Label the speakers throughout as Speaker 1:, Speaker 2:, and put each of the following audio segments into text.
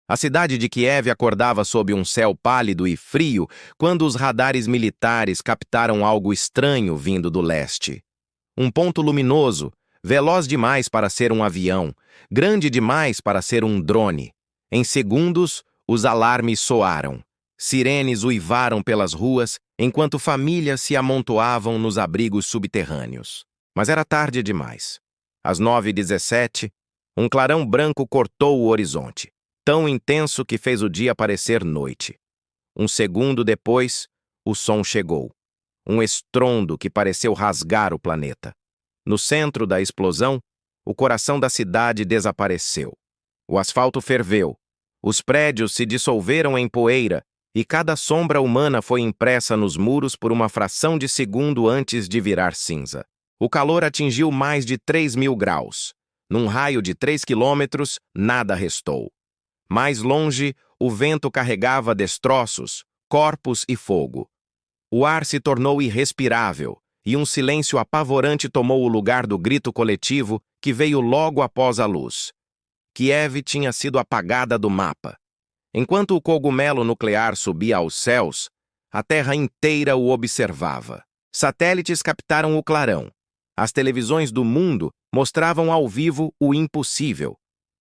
Speaker 1: A cidade de Kiev acordava sob um céu pálido e frio quando os radares militares captaram algo estranho vindo do leste. Um ponto luminoso, veloz demais para ser um avião, grande demais para ser um drone. Em segundos, os alarmes soaram. Sirenes uivaram pelas ruas, enquanto famílias se amontoavam nos abrigos subterrâneos. Mas era tarde demais. Às 9h17, um clarão branco cortou o horizonte, tão intenso que fez o dia parecer noite. Um segundo depois, o som chegou. Um estrondo que pareceu rasgar o planeta. No centro da explosão, o coração da cidade desapareceu. O asfalto ferveu. Os prédios se dissolveram em poeira e cada sombra humana foi impressa nos muros por uma fração de segundo antes de virar cinza. O calor atingiu mais de 3.000 graus. Num raio de 3 quilômetros, nada restou. Mais longe, o vento carregava destroços, corpos e fogo. O ar se tornou irrespirável e um silêncio apavorante tomou o lugar do grito coletivo que veio logo após a luz. Kiev tinha sido apagada do mapa. Enquanto o cogumelo nuclear subia aos céus, a Terra inteira o observava. Satélites captaram o clarão. As televisões do mundo mostravam ao vivo o impossível.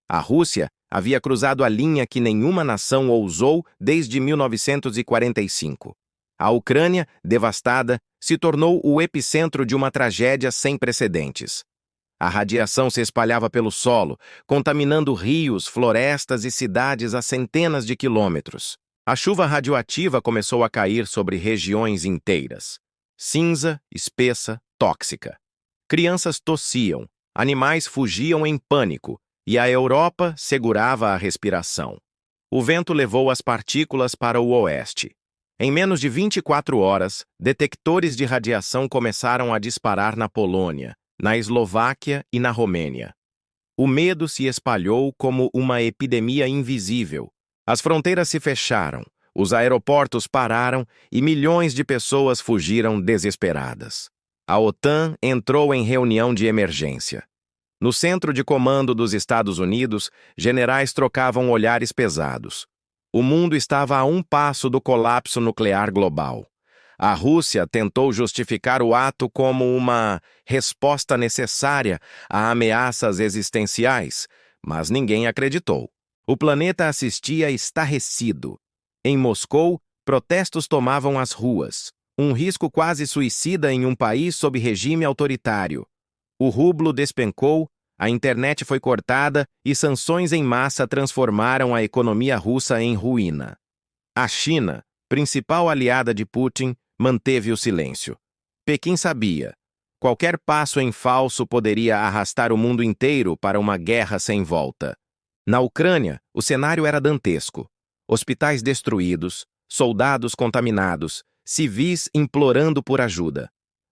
Speaker 1: A Rússia havia cruzado a linha que nenhuma nação ousou desde 1945. A Ucrânia, devastada, se tornou o epicentro de uma tragédia sem precedentes. A radiação se espalhava pelo solo, contaminando rios, florestas e cidades a centenas de quilômetros. A chuva radioativa começou a cair sobre regiões inteiras. Cinza, espessa, tóxica. Crianças tossiam, animais fugiam em pânico, e a Europa segurava a respiração. O vento levou as partículas para o oeste. Em menos de 24 horas, detectores de radiação começaram a disparar na Polônia, na Eslováquia e na Romênia. O medo se espalhou como uma epidemia invisível. As fronteiras se fecharam, os aeroportos pararam e milhões de pessoas fugiram desesperadas. A OTAN entrou em reunião de emergência. No centro de comando dos Estados Unidos, generais trocavam olhares pesados. O mundo estava a um passo do colapso nuclear global. A Rússia tentou justificar o ato como uma resposta necessária a ameaças existenciais, mas ninguém acreditou. O planeta assistia estarrecido. Em Moscou, protestos tomavam as ruas, um risco quase suicida em um país sob regime autoritário. O rublo despencou, a internet foi cortada e sanções em massa transformaram a economia russa em ruína. A China, principal aliada de Putin, manteve o silêncio. Pequim sabia. Qualquer passo em falso poderia arrastar o mundo inteiro para uma guerra sem volta. Na Ucrânia, o cenário era dantesco. Hospitais destruídos, soldados contaminados, civis implorando por ajuda.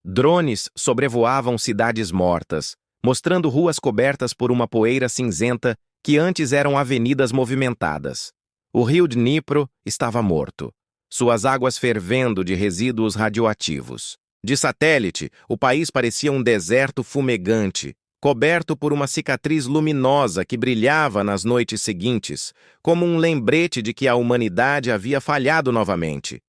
Speaker 1: Drones sobrevoavam cidades mortas, mostrando ruas cobertas por uma poeira cinzenta que antes eram avenidas movimentadas. O rio Dnipro estava morto, suas águas fervendo de resíduos radioativos. De satélite, o país parecia um deserto fumegante, coberto por uma cicatriz luminosa que brilhava nas noites seguintes, como um lembrete de que a humanidade havia falhado novamente.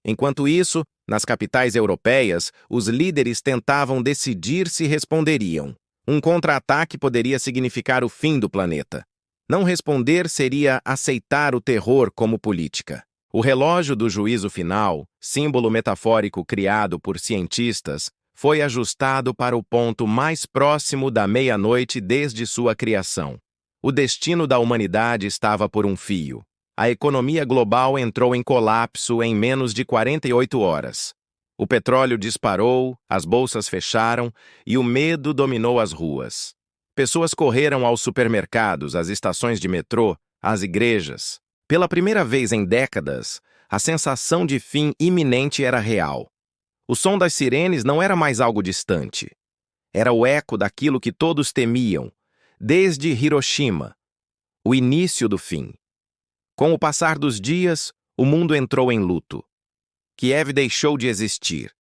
Speaker 1: Enquanto isso, nas capitais europeias, os líderes tentavam decidir se responderiam. Um contra-ataque poderia significar o fim do planeta. Não responder seria aceitar o terror como política. O relógio do juízo final, símbolo metafórico criado por cientistas, foi ajustado para o ponto mais próximo da meia-noite desde sua criação. O destino da humanidade estava por um fio. A economia global entrou em colapso em menos de 48 horas. O petróleo disparou, as bolsas fecharam e o medo dominou as ruas. Pessoas correram aos supermercados, às estações de metrô, às igrejas. Pela primeira vez em décadas, a sensação de fim iminente era real. O som das sirenes não era mais algo distante. Era o eco daquilo que todos temiam, desde Hiroshima, o início do fim. Com o passar dos dias, o mundo entrou em luto. Kiev deixou de existir.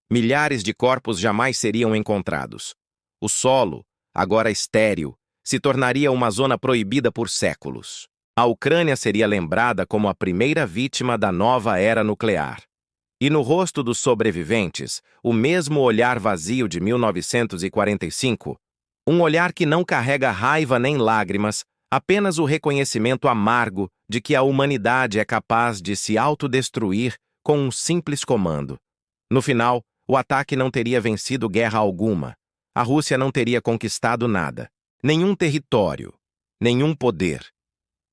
Speaker 1: Milhares de corpos jamais seriam encontrados. O solo, agora estéril, se tornaria uma zona proibida por séculos. A Ucrânia seria lembrada como a primeira vítima da nova era nuclear. E no rosto dos sobreviventes, o mesmo olhar vazio de 1945, um olhar que não carrega raiva nem lágrimas, apenas o reconhecimento amargo de que a humanidade é capaz de se autodestruir com um simples comando. No final, o ataque não teria vencido guerra alguma. A Rússia não teria conquistado nada, nenhum território, nenhum poder.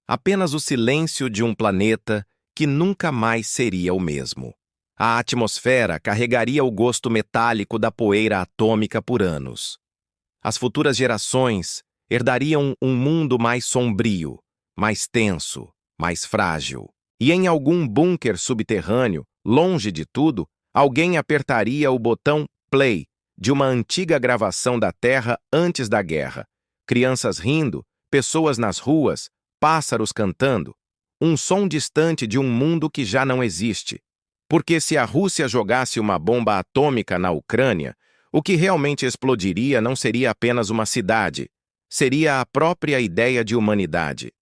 Speaker 1: Apenas o silêncio de um planeta que nunca mais seria o mesmo. A atmosfera carregaria o gosto metálico da poeira atômica por anos. As futuras gerações herdariam um mundo mais sombrio, mais tenso, mais frágil. E em algum bunker subterrâneo, longe de tudo, alguém apertaria o botão play de uma antiga gravação da Terra antes da guerra. Crianças rindo, pessoas nas ruas, pássaros cantando. Um som distante de um mundo que já não existe. Porque se a Rússia jogasse uma bomba atômica na Ucrânia, o que realmente explodiria não seria apenas uma cidade, seria a própria ideia de humanidade.